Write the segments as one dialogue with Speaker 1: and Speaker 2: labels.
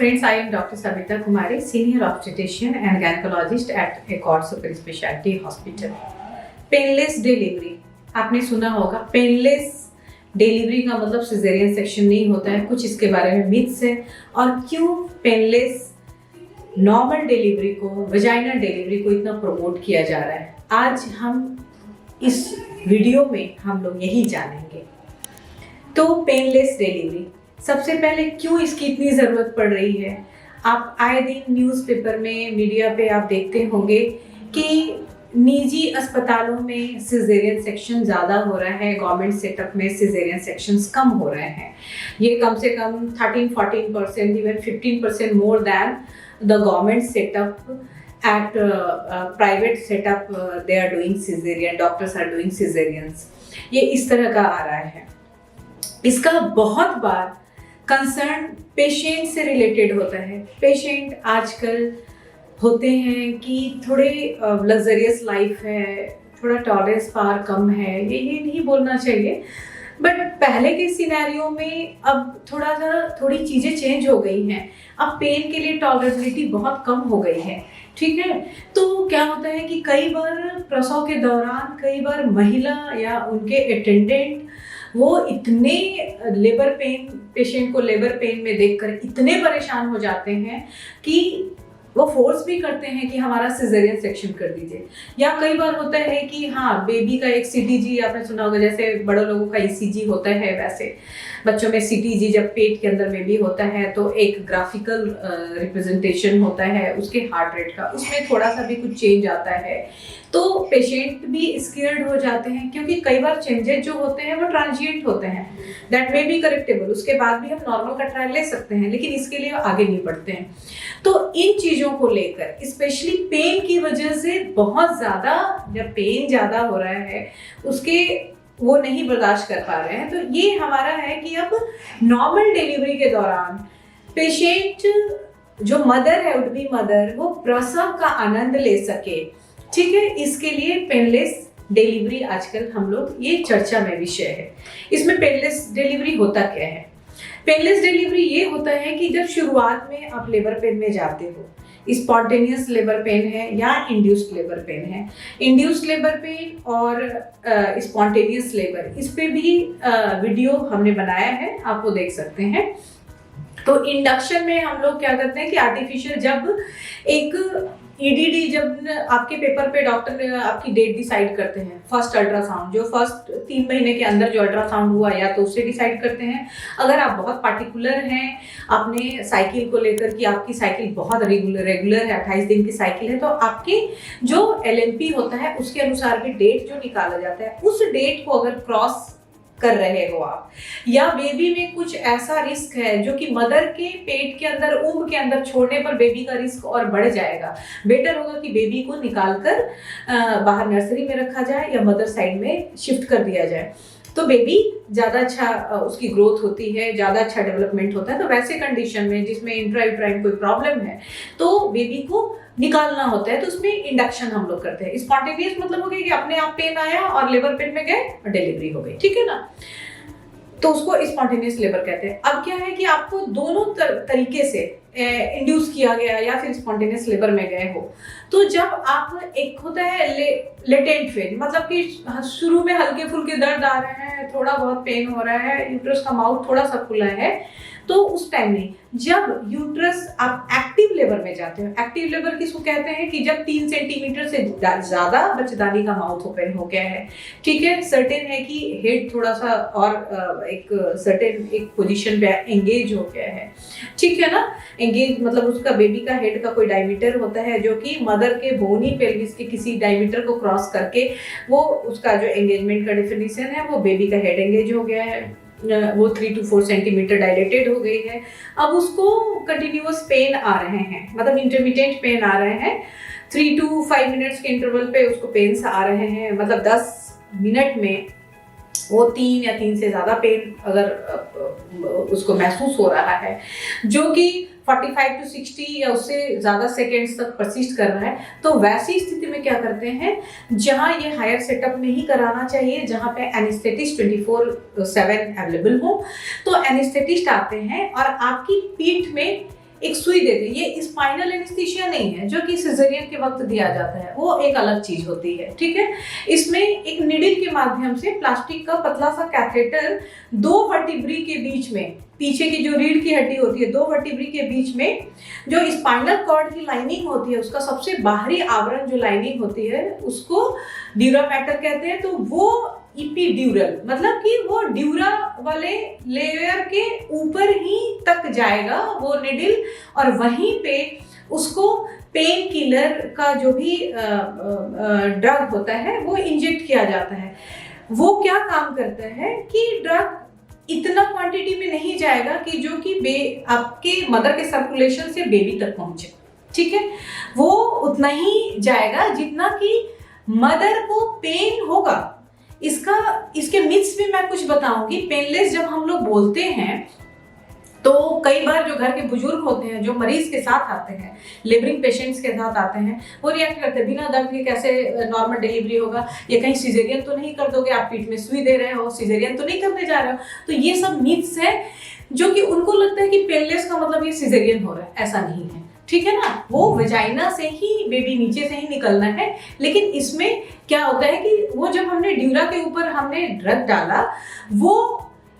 Speaker 1: friends, I am Dr. Savita Kumari, Senior Obstetrician and Gynecologist at Accord Super Specialty Hospital. Painless delivery आपने सुना होगा। Painless delivery का मतलब caesarean section नहीं होता है। कुछ इसके बारे में मिथ्स है और क्यों पेनलेस नॉर्मल डिलीवरी को, वजाइनल डिलीवरी को इतना प्रमोट किया जा रहा है। आज हम इस वीडियो में हम लोग यही जानेंगे। तो पेनलेस डिलीवरी सबसे पहले क्यों इसकी इतनी ज़रूरत पड़ रही है। आप आए दिन न्यूज़पेपर में, मीडिया पे आप देखते होंगे कि निजी अस्पतालों में सिजेरियन सेक्शन ज़्यादा हो रहा है, गवर्नमेंट सेटअप में सिजेरियन सेक्शंस कम हो रहे हैं। ये कम से कम 13-14%, even 15% more than the government setup at private setup they are doing cesarean, doctors are doing cesareans। ये इस तरह का आ रहा है। इसका बहुत बार कंसर्न पेशेंट से रिलेटेड होता है। पेशेंट आजकल होते हैं कि थोड़े लग्जरियस लाइफ है, थोड़ा टॉलरेंस पावर कम है। ये नहीं बोलना चाहिए, बट पहले के सिनेरियो में अब थोड़ी चीज़ें चेंज हो गई हैं। अब पेन के लिए टॉलरेबिलिटी बहुत कम हो गई है, ठीक है। तो क्या होता है कि कई बार प्रसव के दौरान कई बार महिला या उनके अटेंडेंट वो इतने लेबर पेन, पेशेंट को लेबर पेन में देखकर इतने परेशान हो जाते हैं कि वो फोर्स भी करते हैं कि हमारा सिजेरियन सेक्शन कर दीजिए। या कई बार होता है कि हाँ, बेबी का एक सीटीजी आपने सुना होगा, जैसे बड़ों लोगों का ईसीजी होता है, वैसे बच्चों में सीटीजी जब पेट के अंदर में भी होता है तो एक ग्राफिकल रिप्रेजेंटेशन होता है उसके हार्ट रेट का, उसमें थोड़ा सा भी कुछ चेंज आता है तो पेशेंट भी स्केयर्ड हो जाते हैं, क्योंकि कई बार चेंजेस जो होते हैं वो ट्रांजिएंट होते हैं, दैट मे बी करेक्टेबल। उसके बाद भी हम नॉर्मल का ट्रायल ले सकते हैं, लेकिन इसके लिए आगे नहीं बढ़ते हैं। तो इन चीज़ों को लेकर स्पेशली पेन की वजह से बहुत ज़्यादा, जब पेन ज़्यादा हो रहा है उसके वो नहीं बर्दाश्त कर पा रहे हैं, तो ये हमारा है कि अब नॉर्मल डिलीवरी के दौरान पेशेंट जो मदर है, वुड बी मदर, वो प्रसव का आनंद ले सके, ठीक है। इसके लिए पेनलेस डिलीवरी आजकल हम लोग ये चर्चा में विषय है। इसमें पेनलेस डिलीवरी होता क्या है? पेनलेस डिलीवरी ये होता है कि जब शुरुआत में आप लेबर पेन में जाते हो, स्पॉन्टेनियस लेबर पेन है या इंड्यूस्ड लेबर पेन है। इंड्यूस्ड लेबर पेन और स्पॉन्टेनियस लेबर, इस पे भी वीडियो हमने बनाया है, आप वो देख सकते हैं। तो इंडक्शन में हम लोग क्या करते हैं कि आर्टिफिशियल, जब एक ईडीडी, जब आपके पेपर पे डॉक्टर आपकी डेट डिसाइड करते हैं, फर्स्ट अल्ट्रासाउंड जो फर्स्ट 3 महीने के अंदर जो अल्ट्रासाउंड हुआ या तो उससे डिसाइड करते हैं। अगर आप बहुत पार्टिकुलर हैं आपने साइकिल को लेकर कि आपकी साइकिल बहुत रेगुलर है, 28 दिन की साइकिल है, तो आपके जो एलएमपी होता है उसके अनुसार भी डेट जो निकाला जाता है, उस डेट को अगर क्रॉस कर रहे हो आप, या बेबी में कुछ ऐसा रिस्क है जो कि मदर के पेट के अंदर, ऊंब के अंदर छोड़ने पर बेबी का रिस्क और बढ़ जाएगा, बेटर होगा कि बेबी को निकालकर बाहर नर्सरी में रखा जाए या मदर साइड में शिफ्ट कर दिया जाए, तो बेबी ज़्यादा अच्छा उसकी ग्रोथ होती है, ज़्यादा अच्छा डेवलपमेंट होता है। तो वैसे कंडीशन में जिसमें इंट्रायूट्राइन कोई प्रॉब्लम है तो बेबी को निकालना होता है, तो उसमें इंडक्शन हम लोग करते हैं। स्पॉन्टेनियस मतलब हो गया कि अपने आप पेन आया और लेबर पेन में गए और डिलीवरी हो गई, ठीक है ना, तो उसको स्पॉन्टेनियस लेबर कहते हैं। अब क्या है कि आपको दोनों तरीके से इंड्यूस किया गया या फिर स्पॉन्टेनियस लेबर में गए हो, तो जब आप, एक होता है लेटेंट फेज, मतलब कि शुरू में हल्के फुल्के दर्द आ रहे हैं, थोड़ा बहुत पेन हो रहा है, यूट्रस का माउथ थोड़ा सा खुला है, तो उस टाइम में जब यूट्रस आप एक्टिव लेबर में जाते हो, एक्टिव लेबर किसको कहते हैं कि जब 3 सेंटीमीटर से ज़्यादा बच्चेदानी का माउथ ओपन हो गया है, ठीक है, सर्टेन है कि हेड थोड़ा सा और एक सर्टेन एक पोजीशन पे एंगेज हो गया है, ठीक है ना। एंगेज मतलब उसका बेबी का हेड का कोई डायमीटर होता है जो कि मदर के बोनी पेल्विस के किसी डायमीटर को क्रॉस करके वो उसका जो एंगेजमेंट का डिफिनीशन है, वो बेबी का हेड एंगेज हो गया है, वो 3 to 4 सेंटीमीटर डायलेटेड हो गई है। अब उसको कंटिन्यूअस पेन आ रहे हैं, मतलब इंटरमिटेंट पेन आ रहे हैं, 3 to 5 मिनट्स के इंटरवल पे उसको पेन्स आ रहे हैं, मतलब 10 मिनट में वो 3 या 3 से ज़्यादा पेन अगर उसको महसूस हो रहा है, जो कि 45 to 60 या उससे ज़्यादा सेकेंड्स तक परसिस्ट कर रहा है, तो वैसी स्थिति में क्या करते हैं, जहाँ ये हायर सेटअप में ही कराना चाहिए, जहाँ पे एनेस्थेटिस्ट 24/7 अवेलेबल हो, तो एनेस्थेटिस्ट आते हैं और आपकी पीठ में एक सुई देते हैं, ये स्पाइनल एनेस्थीसिया नहीं है जो कि सिजेरियन के वक्त दिया जाता है, वो एक अलग चीज होती है, ठीक है। इसमें एक निडिल के माध्यम से प्लास्टिक का पतला सा कैथेटर 2 वर्टिब्री के बीच में, पीछे की जो रीढ़ की हड्डी होती है 2 वर्टिब्री के बीच में जो स्पाइनल कॉर्ड की लाइनिंग होती है, उसका सबसे बाहरी आवरण जो लाइनिंग होती है उसको ड्यूरा मैटर कहते हैं। तो वो इपीड्यूरल मतलब कि वो ड्यूरा वाले लेयर के ऊपर ही तक जाएगा वो निडिल, और वहीं पे उसको पेन किलर का जो भी ड्रग होता है वो इंजेक्ट किया जाता है। वो क्या काम करता है कि ड्रग इतना क्वांटिटी में नहीं जाएगा कि जो कि आपके मदर के सर्कुलेशन से बेबी तक पहुंचे, ठीक है। वो उतना ही जाएगा जितना कि मदर को पेन होगा। इसके मिथ्स भी मैं कुछ बताऊंगी। पेनलेस जब हम लोग बोलते हैं तो कई बार जो घर के बुजुर्ग होते हैं, जो मरीज के साथ आते हैं, लेबरिंग पेशेंट्स के साथ आते हैं, वो रिएक्ट करते हैं बिना दर्द के कैसे नॉर्मल डिलीवरी होगा, ये कहीं सिजेरियन तो नहीं कर दोगे, आप पीठ में सुई दे रहे हो, सिजेरियन तो नहीं करने जा रहे हो। तो ये सब मिथ्स है जो कि उनको लगता है कि पेनलेस का मतलब ये सिजेरियन हो रहा है, ऐसा नहीं है, ठीक है ना। वो वजाइना से ही बेबी नीचे से ही निकलना है। लेकिन इसमें क्या होता है कि वो जब हमने ड्यूरा के ऊपर हमने ड्रग डाला, वो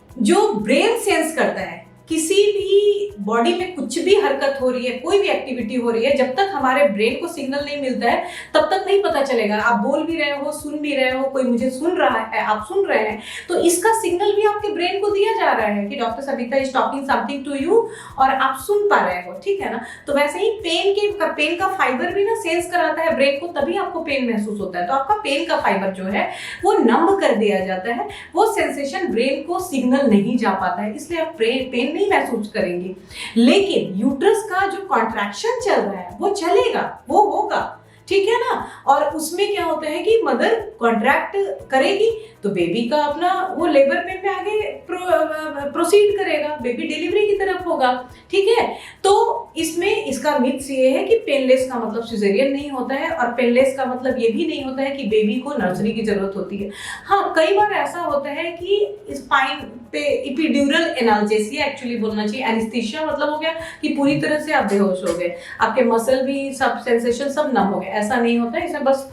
Speaker 1: जो ब्रेन सेंस करता है किसी भी बॉडी में कुछ भी हरकत हो रही है, कोई भी एक्टिविटी हो रही है, जब तक हमारे ब्रेन को सिग्नल नहीं मिलता है तब तक नहीं पता चलेगा। आप बोल भी रहे हो, सुन भी रहे हो, कोई मुझे सुन रहा है, आप सुन रहे हैं, तो इसका सिग्नल भी आपके ब्रेन को दिया जा रहा है कि doctor Savita is talking something to you, और आप सुन पा रहे हो, ठीक है ना। तो वैसे ही पेन का फाइबर भी ना सेंस कराता है ब्रेन को, तभी आपको पेन महसूस होता है। तो आपका पेन का फाइबर जो है वो नंब कर दिया जाता है, वो सेंसेशन ब्रेन को सिग्नल नहीं जा पाता है, इसलिए आप पेन नहीं महसूस करेंगे। लेकिन यूट्रस का जो कॉन्ट्रैक्शन चल रहा है वो चलेगा, वो होगा, ठीक है ना। और उसमें क्या होता है कि मदर कॉन्ट्रैक्ट करेगी तो बेबी का अपना वो लेबर पेन में आगे प्रोसीड करेगा, बेबी डिलीवरी की तरफ होगा, ठीक है। तो इसमें इसका मिथ्स ये है कि पेनलेस का मतलब सिजेरियन नहीं होता है, और पेनलेस का मतलब ये भी नहीं होता है कि बेबी को नर्सरी की जरूरत होती है। हाँ, कई बार ऐसा होता है कि स्पाइन पे एपिड्यूरल एनाल्जेसिया एक्चुअली बोलना चाहिए, एनेस्थीसिया मतलब हो गया कि पूरी तरह से आप बेहोश हो गए, आपके मसल भी सब सेंसेशन सब नम हो गए, ऐसा नहीं होता है। इसमें बस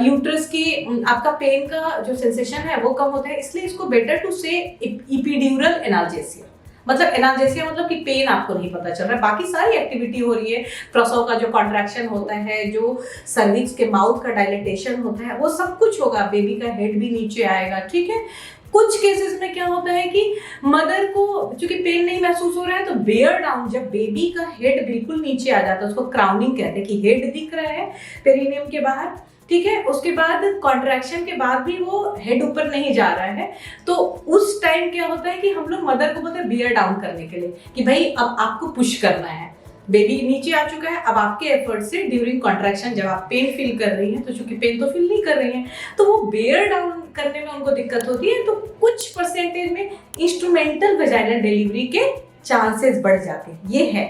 Speaker 1: यूट्रस की आपका पेन का जो सेंसेशन है वो कम होता है, इसलिए इसको बेटर टू से एपिड्यूरल एनाल्जेसिया। मतलब एनाल्जेसिया मतलब कि पेन आपको नहीं पता चल रहा है, बाकी सारी एक्टिविटी हो रही है, प्रसव का जो कॉन्ट्रैक्शन होता है, जो सर्विक्स के माउथ का डायलेटेशन होता है, वो सब कुछ होगा, बेबी का हेड भी नीचे आएगा, ठीक है। कुछ केसेस में क्या होता है कि मदर को चूंकि पेन नहीं महसूस हो रहा है तो बेयर डाउन, जब बेबी का हेड बिल्कुल नीचे आ जाता है, उसको क्राउनिंग कहते हैं कि हेड दिख रहा है पेरिनियम के बाहर, ठीक है। उसके बाद कॉन्ट्रैक्शन के बाद भी वो हेड ऊपर नहीं जा रहा है, तो उस टाइम क्या होता है कि हम लोग मदर को बोलते हैं बियर डाउन करने के लिए कि भाई अब आपको पुश करना है, बेबी नीचे आ चुका है, अब आपके एफर्ट से ड्यूरिंग कॉन्ट्रैक्शन जब आप पेन फील कर रही हैं, तो चूंकि पेन तो फील नहीं कर रही हैं, तो वो बेयर डाउन करने में उनको दिक्कत होती है, तो कुछ परसेंटेज में इंस्ट्रूमेंटल वेजाइनल डिलीवरी के चांसेस बढ़ जाते हैं, ये है,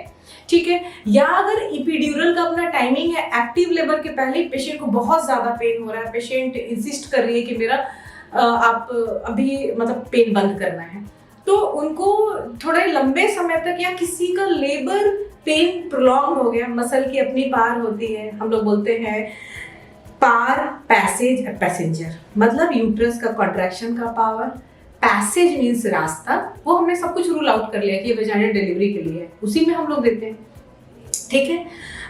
Speaker 1: ठीक है। या अगर एपिड्यूरल का अपना टाइमिंग है, एक्टिव लेबर के पहले पेशेंट को बहुत ज्यादा पेन हो रहा है, पेशेंट इंसिस्ट कर रही है कि मेरा आप अभी मतलब पेन बंद करना है, तो उनको थोड़े लंबे समय तक, या किसी का लेबर पेन प्रोलॉन्ग हो गया, मसल की अपनी पार होती है, हम लोग बोलते हैं पार, पैसेज, पैसेंजर, मतलब यूट्रस का कॉन्ट्रैक्शन का पावर, पैसेज मीन्स रास्ता, वो हमने सब कुछ रूल आउट कर लिया कि ये वेजाइनल डिलीवरी के लिए है, उसी में हम लोग देते हैं, ठीक है।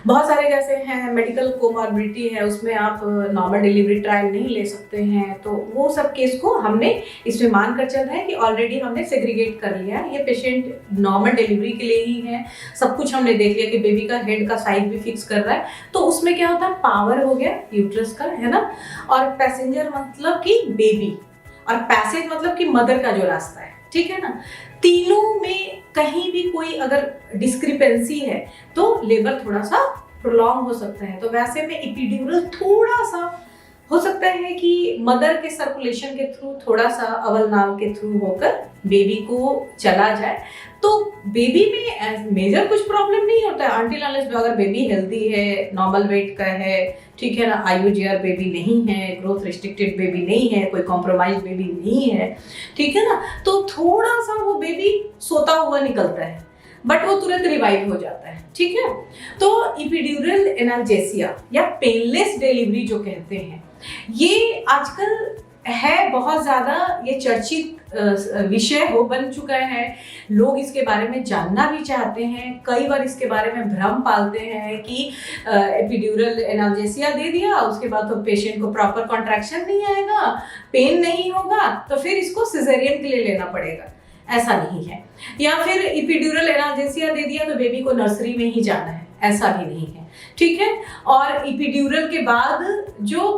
Speaker 1: बहुत सारे जैसे हैं मेडिकल कोमॉर्बिडिटी है, उसमें आप नॉर्मल डिलीवरी ट्रायल नहीं ले सकते हैं, तो वो सब केस को हमने इसमें मानकर चल रहा है कि ऑलरेडी हमने सेग्रीगेट कर लिया, ये पेशेंट नॉर्मल डिलीवरी के लिए ही है, सब कुछ हमने देख लिया कि बेबी का हेड का साइज भी फिक्स कर रहा है, तो उसमें क्या होता है, पावर हो गया यूट्रस का, है ना, और पैसेंजर मतलब कि बेबी, और पैसेज मतलब कि मदर का जो रास्ता है, ठीक है ना। तीनों में कहीं भी कोई अगर डिस्क्रिपेंसी है तो लेबर थोड़ा सा प्रोलॉन्ग हो सकता है, तो वैसे में एपिड्यूरल थोड़ा सा हो सकता है कि मदर के सर्कुलेशन के थ्रू, थोड़ा सा अवल नाल के थ्रू होकर बेबी को चला जाए, तो बेबी में मेजर कुछ प्रॉब्लम नहीं होता है, अनटिल अनलेस अगर बेबी हेल्दी है, नॉर्मल वेट का है, ठीक है ना, IUGR बेबी नहीं है, ग्रोथ रिस्ट्रिक्टेड बेबी नहीं है, कोई कॉम्प्रोमाइज बेबी नहीं है, ठीक है ना, तो थोड़ा सा वो बेबी सोता हुआ निकलता है, बट वो तुरंत रिवाइव हो जाता है, ठीक है। तो एपिड्यूरल एनाल्जेसिया या पेनलेस डिलीवरी जो कहते हैं, ये आजकल है बहुत ज़्यादा, ये चर्चित विषय हो बन चुका है। लोग इसके बारे में जानना भी चाहते हैं, कई बार इसके बारे में भ्रम पालते हैं कि एपिड्यूरल एनाल्जेसिया दे दिया, उसके बाद तो पेशेंट को प्रॉपर कॉन्ट्रैक्शन नहीं आएगा, पेन नहीं होगा, तो फिर इसको सिजेरियन के लिए लेना पड़ेगा। ऐसा नहीं है। या फिर एपिड्यूरल एनाल्जेसिया दे दिया तो बेबी को नर्सरी में ही जाना है, ऐसा भी नहीं है, ठीक है। और एपिड्यूरल के बाद जो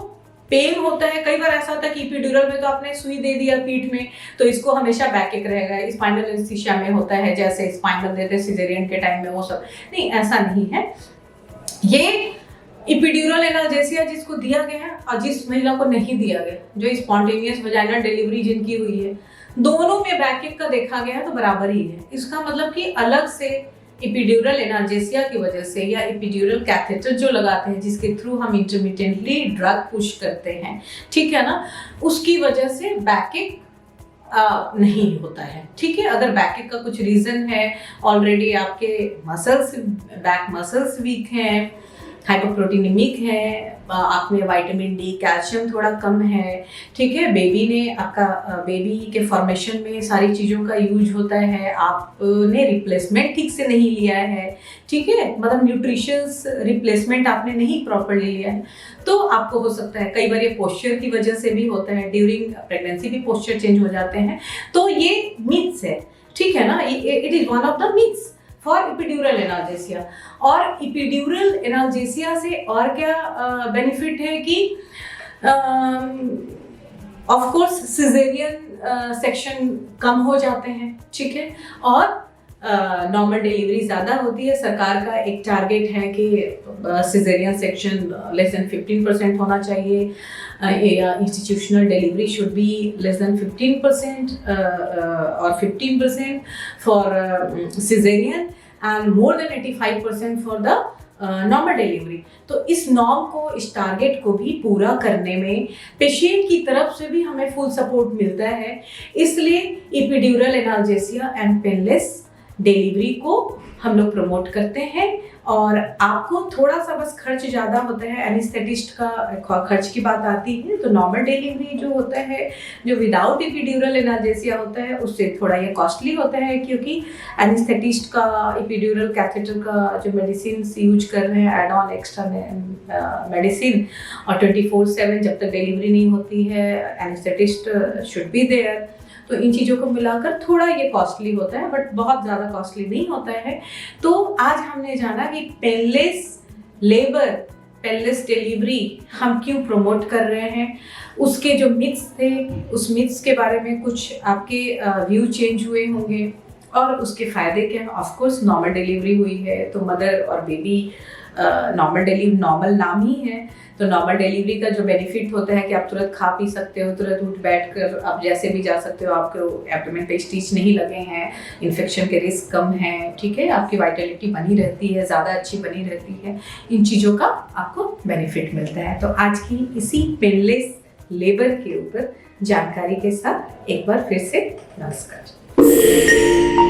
Speaker 1: पेन होता है, कई बार ऐसा होता है कि एपिड्यूरल में तो आपने सुई दे दिया पीठ में, तो इसको हमेशा बैकएक रहेगा, स्पाइनल एनेस्थीसिया में होता है, जैसे स्पाइनल देते हैं सिजेरियन के टाइम में, वो सब नहीं, ऐसा नहीं है। ये एपिड्यूरल एनाल्जेसिया जिसको दिया गया है और जिस महिला को नहीं दिया गया, जो स्पॉन्टेनियस वजाइनल डिलीवरी जिनकी हुई है, दोनों में बैकएक का देखा गया है तो बराबर ही है। इसका मतलब कि अलग से एपिड्यूरल एनाल्जेसिया की वजह से या एपिड्यूरल कैथेटर जो लगाते हैं, जिसके थ्रू हम इंटरमिटेंटली ड्रग पुश करते हैं, ठीक है ना, उसकी वजह से बैकएक नहीं होता है, ठीक है। अगर बैकएक का कुछ रीजन है, ऑलरेडी आपके मसल्स, बैक मसल्स वीक हैं, हाइपोप्रोटीनेमिक है, आप में विटामिन डी, कैल्शियम थोड़ा कम है, ठीक है, बेबी ने आपका बेबी के फॉर्मेशन में सारी चीज़ों का यूज होता है, आपने रिप्लेसमेंट ठीक से नहीं लिया है, ठीक है, मतलब न्यूट्रिशंस रिप्लेसमेंट आपने नहीं प्रॉपरली लिया है, तो आपको हो सकता है। कई बार ये पोस्चर की वजह से भी होता है, ड्यूरिंग प्रेगनेंसी भी पोस्चर चेंज हो जाते हैं, तो ये मिथ्स है, ठीक है ना, it is one of the myths for epidural analgesia. और एपिड्यूरल एनाल्जेसिया से और क्या बेनिफिट है कि ऑफ कोर्स सिजेरियन सेक्शन कम हो जाते हैं, ठीक है, और नॉर्मल डिलीवरी ज़्यादा होती है। सरकार का एक टारगेट है कि सिजेरियन सेक्शन लेस देन 15% होना चाहिए, institutional delivery should be less than 15% और 15% for caesarean and more than 85% for the normal delivery. तो इस नॉर्म को, इस टारगेट को भी पूरा करने में पेशेंट की तरफ से भी हमें फुल सपोर्ट मिलता है। इसलिए epidural analgesia and painless delivery को हम लोग प्रमोट करते हैं। और आपको थोड़ा सा बस खर्च ज़्यादा होता है, एनेस्थेटिस्ट का खर्च की बात आती है, तो नॉर्मल डिलीवरी जो होता है, जो विदाउट एपिड्यूरल एनाल्जेसिया होता है, उससे थोड़ा ये कॉस्टली होता है, क्योंकि एनेस्थेटिस्ट का एपिड्यूरल कैथेटर का जो मेडिसिन यूज कर रहे हैं, एड ऑन एक्स्ट्रा मेडिसिन, और 24/7 जब तक डिलीवरी नहीं होती है एनेस्थेटिस्ट शुड बी देयर। तो इन चीज़ों को मिलाकर थोड़ा ये कॉस्टली होता है, बट बहुत ज़्यादा कॉस्टली नहीं होता है। तो आज हमने जाना कि पेनलेस लेबर, पेनलेस डिलीवरी हम क्यों प्रमोट कर रहे हैं, उसके जो मिथ्स थे, उस मिथ्स के बारे में कुछ आपके व्यू चेंज हुए होंगे, और उसके फ़ायदे क्या हैं। ऑफकोर्स नॉर्मल डिलीवरी हुई है तो मदर और बेबी, नॉर्मल डिलीवरी नॉर्मल नाम ही है, तो नॉर्मल डिलीवरी का जो बेनिफिट होता है कि आप तुरंत खा पी सकते हो, तुरंत उठ बैठ कर आप जैसे भी जा सकते हो, आपको एब्डोमेन पे स्टिच नहीं लगे हैं, इन्फेक्शन के रिस्क कम है, ठीक है, आपकी वाइटलिटी बनी रहती है, ज़्यादा अच्छी बनी रहती है, इन चीज़ों का आपको बेनिफिट मिलता है। तो आज की इसी पेनलेस लेबर के ऊपर जानकारी के साथ एक बार फिर से नमस्कार।